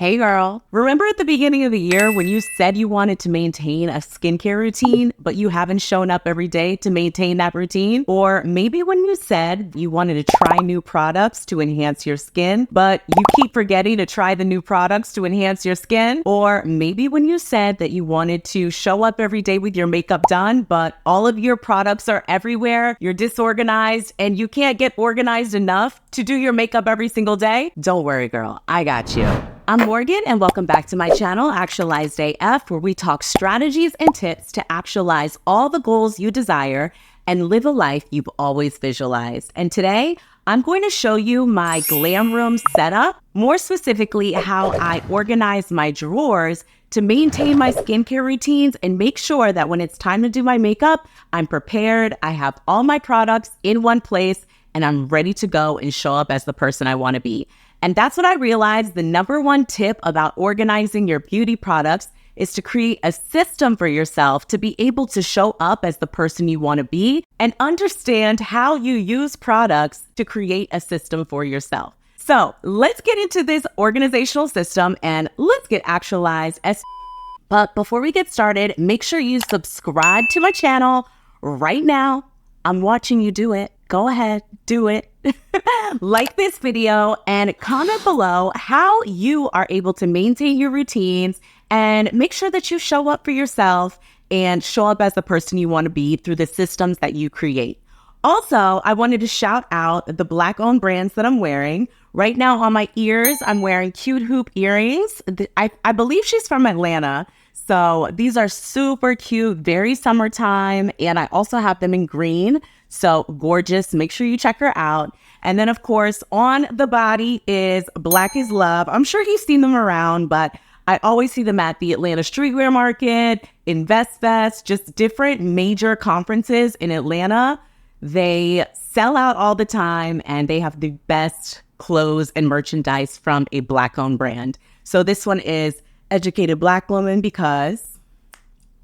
Hey girl, remember at the beginning of the year when you said you wanted to maintain a skincare routine, but you haven't shown up every day to maintain that routine? Or maybe when you said you wanted to try new products to enhance your skin, but you keep forgetting to try the new products to enhance your skin? Or maybe when you said that you wanted to show up every day with your makeup done, but all of your products are everywhere, you're disorganized, and you can't get organized enough to do your makeup every single day? Don't worry, girl, I got you. I'm Morgan, and welcome back to my channel, Actualized AF, where we talk strategies and tips to actualize all the goals you desire and live a life you've always visualized. And today, I'm going to show you my glam room setup, more specifically how I organize my drawers to maintain my skincare routines and make sure that when it's time to do my makeup, I'm prepared, I have all my products in one place, and I'm ready to go and show up as the person I want to be. And that's what I realized the number one tip about organizing your beauty products is to create a system for yourself to be able to show up as the person you want to be and understand how you use products to create a system for yourself. So let's get into this organizational system and let's get actualized as. But before we get started, make sure you subscribe to my channel right now. I'm watching you do it. Go ahead, do it. Like this video and comment below how you are able to maintain your routines and make sure that you show up for yourself and show up as the person you want to be through the systems that you create. Also, I wanted to shout out the Black-owned brands that I'm wearing. Right now on my ears, I'm wearing cute hoop earrings. I believe she's from Atlanta. So these are super cute, very summertime, and I also have them in green. So gorgeous. Make sure you check her out. And then, of course, on the body is Black is Love. I'm sure you've seen them around, but I always see them at the Atlanta Streetwear Market, Invest Fest, just different major conferences in Atlanta. They sell out all the time, and they have the best clothes and merchandise from a Black-owned brand. So this one is Educated Black Woman because,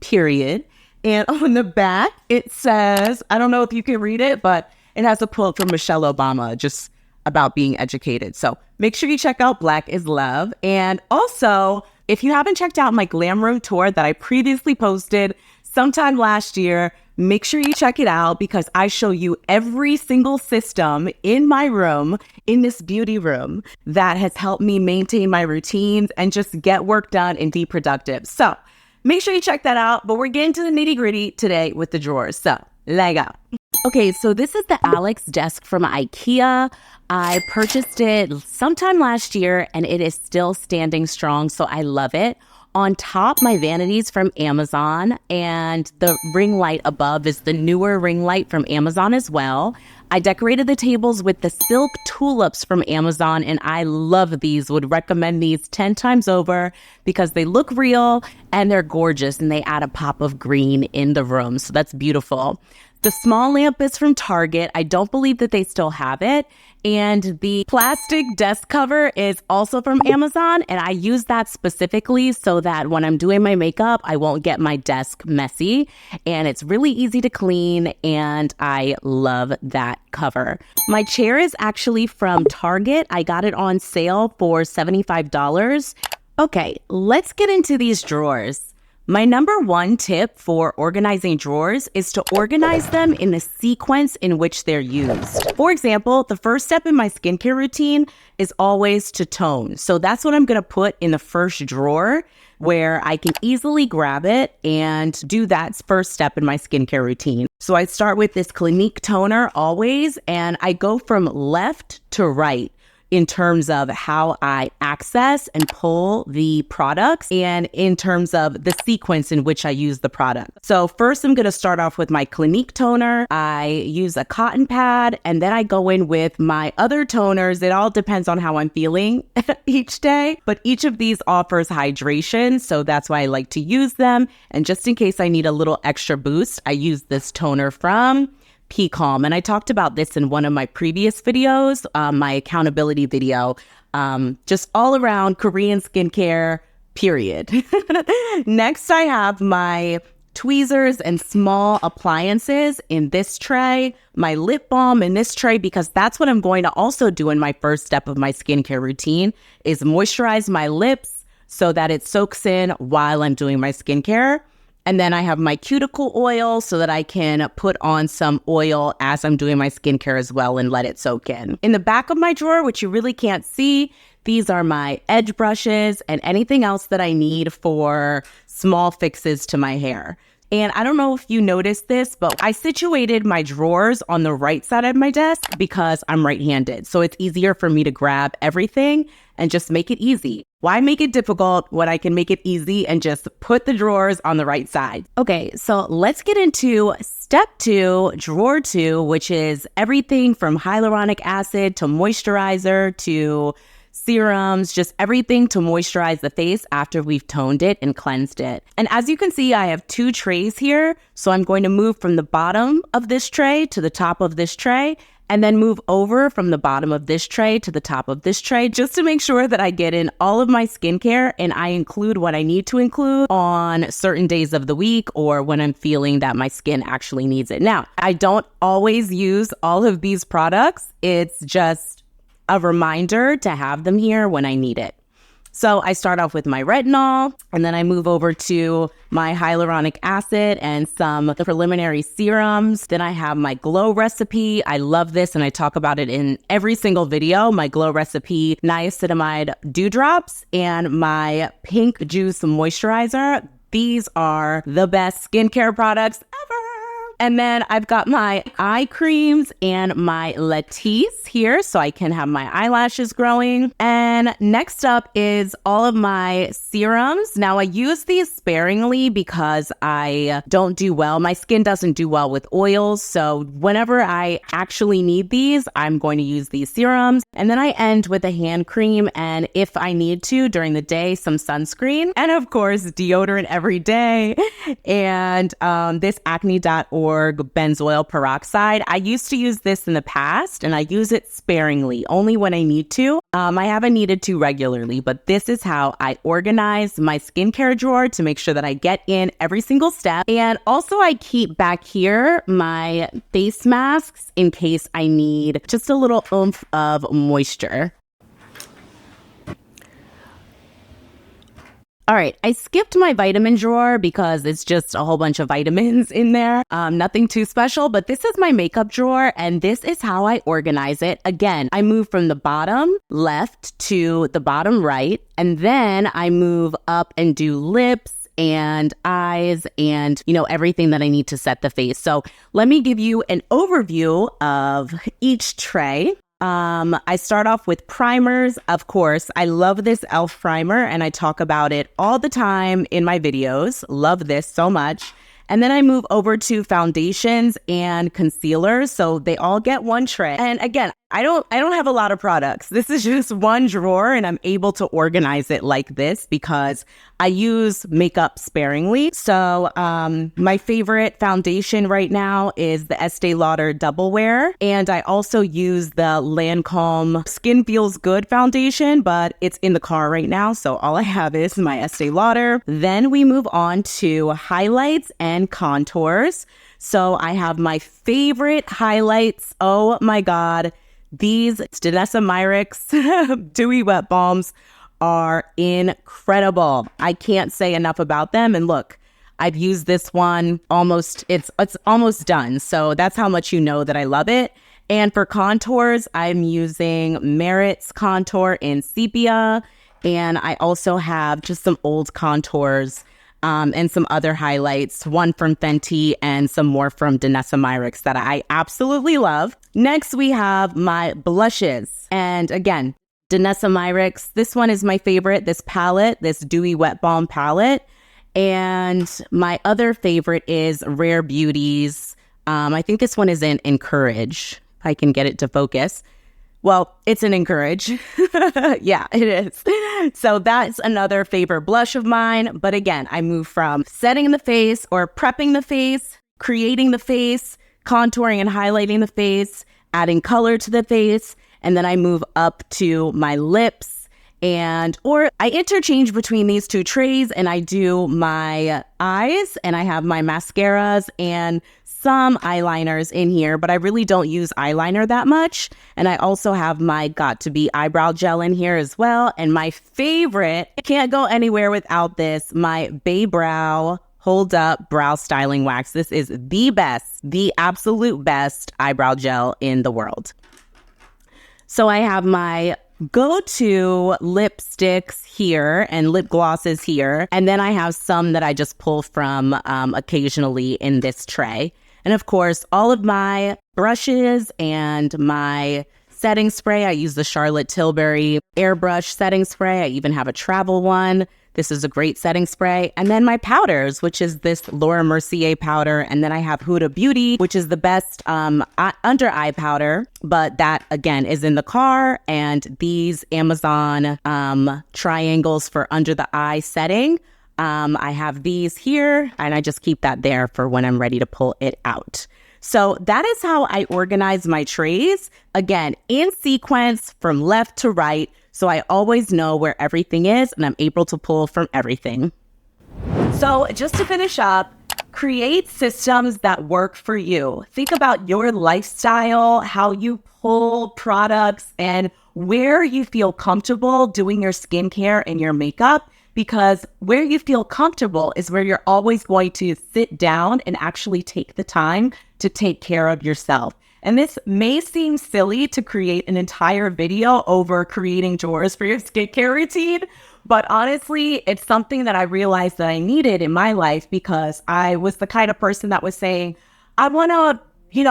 period. And on the back, it says, I don't know if you can read it, but it has a quote from Michelle Obama just about being educated. So make sure you check out Black is Love. And also, if you haven't checked out my glam room tour that I previously posted sometime last year, make sure you check it out because I show you every single system in my room, in this beauty room, that has helped me maintain my routines and just get work done and be productive. So make sure you check that out, but we're getting to the nitty-gritty today with the drawers. So let go. Okay, so this is the Alex desk from IKEA. I purchased it sometime last year and it is still standing strong, so I love it. On top, my Vanity's from Amazon, and the ring light above is the newer ring light from Amazon as well. I decorated the tables with the silk tulips from Amazon, and I love these, would recommend these 10 times over because they look real and they're gorgeous and they add a pop of green in the room. So that's beautiful. The small lamp is from Target. I don't believe that they still have it. And the plastic desk cover is also from Amazon. And I use that specifically so that when I'm doing my makeup, I won't get my desk messy. And it's really easy to clean. And I love that cover. My chair is actually from Target. I got it on sale for $75. Okay, let's get into these drawers. My number one tip for organizing drawers is to organize them in the sequence in which they're used. For example, the first step in my skincare routine is always to tone. So that's what I'm going to put in the first drawer where I can easily grab it and do that first step in my skincare routine. So I start with this Clinique toner always, and I go from left to right in terms of how I access and pull the products and in terms of the sequence in which I use the product. So first I'm going to start off with my Clinique toner. I use a cotton pad and then I go in with my other toners. It all depends on how I'm feeling each day, but each of these offers hydration. So that's why I like to use them. And just in case I need a little extra boost, I use this toner from Calm. And I talked about this in one of my previous videos, my accountability video, just all around Korean skincare, period. Next, I have my tweezers and small appliances in this tray, my lip balm in this tray, because that's what I'm going to also do in my first step of my skincare routine, is moisturize my lips so that it soaks in while I'm doing my skincare. And then I have my cuticle oil so that I can put on some oil as I'm doing my skincare as well and let it soak in. In the back of my drawer, which you really can't see, these are my edge brushes and anything else that I need for small fixes to my hair. And I don't know if you noticed this, but I situated my drawers on the right side of my desk because I'm right-handed. So it's easier for me to grab everything and just make it easy. Why make it difficult when I can make it easy and just put the drawers on the right side? Okay, so let's get into step 2, drawer 2, which is everything from hyaluronic acid to moisturizer to serums, just everything to moisturize the face after we've toned it and cleansed it. And as you can see, I have 2 trays here. So I'm going to move from the bottom of this tray to the top of this tray, and then move over from the bottom of this tray to the top of this tray, just to make sure that I get in all of my skincare and I include what I need to include on certain days of the week or when I'm feeling that my skin actually needs it. Now, I don't always use all of these products. It's just a reminder to have them here when I need it. So I start off with my retinol, and then I move over to my hyaluronic acid and some preliminary serums. Then I have my glow recipe. I love this, and I talk about it in every single video. My glow recipe niacinamide dewdrops and my pink juice moisturizer. These are the best skincare products ever. And then I've got my eye creams and my Latisse here so I can have my eyelashes growing. And next up is all of my serums. Now I use these sparingly because I don't do well. My skin doesn't do well with oils. So whenever I actually need these, I'm going to use these serums. And then I end with a hand cream. And if I need to during the day, some sunscreen. And of course, deodorant every day. And this acne.org benzoyl peroxide. I used to use this in the past and I use it sparingly, only when I need to. I haven't needed to regularly, but this is how I organize my skincare drawer to make sure that I get in every single step. And also I keep back here my face masks in case I need just a little oomph of moisture. All right, I skipped my vitamin drawer because it's just a whole bunch of vitamins in there. Nothing too special, but this is my makeup drawer and this is how I organize it. Again, I move from the bottom left to the bottom right, and then I move up and do lips and eyes and, everything that I need to set the face. So let me give you an overview of each tray. I start off with primers. Of course, I love this e.l.f. primer and I talk about it all the time in my videos. Love this so much. And then I move over to foundations and concealers. So they all get one tray. And again, I don't have a lot of products. This is just one drawer and I'm able to organize it like this because I use makeup sparingly. So my favorite foundation right now is the Estee Lauder Double Wear. And I also use the Lancome Skin Feels Good foundation, but it's in the car right now. So all I have is my Estee Lauder. Then we move on to highlights and contours. So I have my favorite highlights. Oh my God. These Danessa Myricks Dewy Wet Balms are incredible. I can't say enough about them. And look, I've used this one it's almost done. So that's how much you know that I love it. And for contours, I'm using Merit's contour in Sepia. And I also have just some old contours and some other highlights, one from Fenty and some more from Danessa Myricks that I absolutely love. Next, we have my blushes. And again, Danessa Myricks. This one is my favorite, this palette, this Dewy Wet Balm palette. And my other favorite is Rare Beauty's. I think this one is in Encourage, if I can get it to focus. Well, it's an Encourage. Yeah, it is. So that's another favorite blush of mine. But again, I move from setting the face or prepping the face, creating the face, contouring and highlighting the face, adding color to the face. And then I move up to my lips or I interchange between these two trays, and I do my eyes, and I have my mascaras and some eyeliners in here, but I really don't use eyeliner that much. And I also have my Got To Be eyebrow gel in here as well. And my favorite, can't go anywhere without this, my Bay Brow Hold Up Brow Styling Wax. This is the best, the absolute best eyebrow gel in the world. So I have my go-to lipsticks here and lip glosses here. And then I have some that I just pull from occasionally in this tray. And of course, all of my brushes and my setting spray. I use the Charlotte Tilbury airbrush setting spray. I even have a travel one. This is a great setting spray. And then my powders, which is this Laura Mercier powder. And then I have Huda Beauty, which is the best under eye powder. But that, again, is in the car. And these Amazon triangles for under the eye setting. I have these here, and I just keep that there for when I'm ready to pull it out. So that is how I organize my trays. Again, in sequence from left to right. So I always know where everything is, and I'm able to pull from everything. So just to finish up, create systems that work for you. Think about your lifestyle, how you pull products, and where you feel comfortable doing your skincare and your makeup. Because where you feel comfortable is where you're always going to sit down and actually take the time to take care of yourself. And this may seem silly to create an entire video over creating drawers for your skincare routine, but honestly, it's something that I realized that I needed in my life because I was the kind of person that was saying, I want to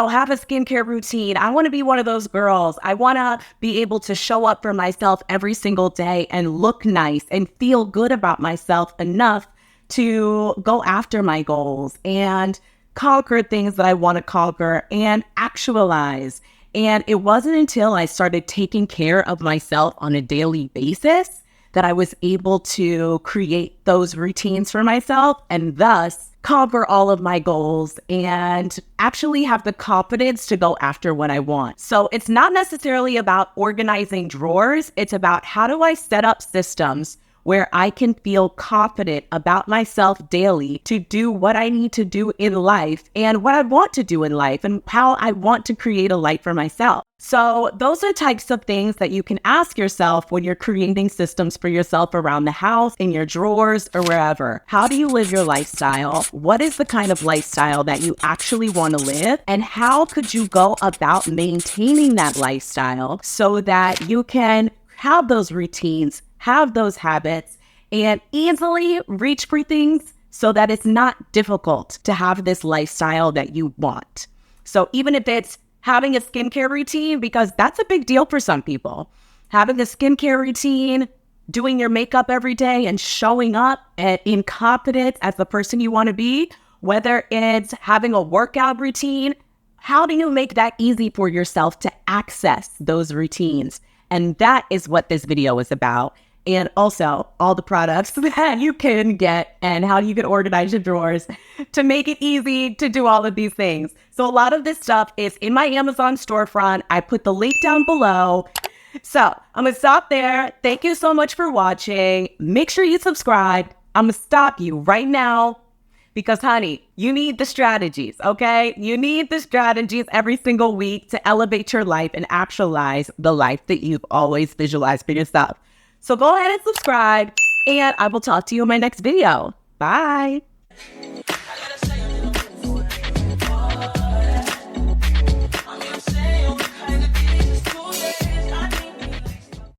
have a skincare routine. I want to be one of those girls. I want to be able to show up for myself every single day and look nice and feel good about myself enough to go after my goals and conquer things that I want to conquer and actualize. And it wasn't until I started taking care of myself on a daily basis that I was able to create those routines for myself and thus conquer all of my goals and actually have the confidence to go after what I want. So it's not necessarily about organizing drawers. It's about how do I set up systems where I can feel confident about myself daily to do what I need to do in life and what I want to do in life and how I want to create a life for myself. So those are types of things that you can ask yourself when you're creating systems for yourself around the house, in your drawers, or wherever. How do you live your lifestyle? What is the kind of lifestyle that you actually want to live? And how could you go about maintaining that lifestyle so that you can have those routines, have those habits, and easily reach for things so that it's not difficult to have this lifestyle that you want. So even if it's having a skincare routine, because that's a big deal for some people, having a skincare routine, doing your makeup every day and showing up in confidence as the person you want to be, whether it's having a workout routine, how do you make that easy for yourself to access those routines? And that is what this video is about. And also all the products that you can get and how you can organize your drawers to make it easy to do all of these things. So a lot of this stuff is in my Amazon storefront. I put the link down below. So I'm going to stop there. Thank you so much for watching. Make sure you subscribe. I'm going to stop you right now because, honey, you need the strategies, okay? You need the strategies every single week to elevate your life and actualize the life that you've always visualized for yourself. So go ahead and subscribe, and I will talk to you in my next video. Bye.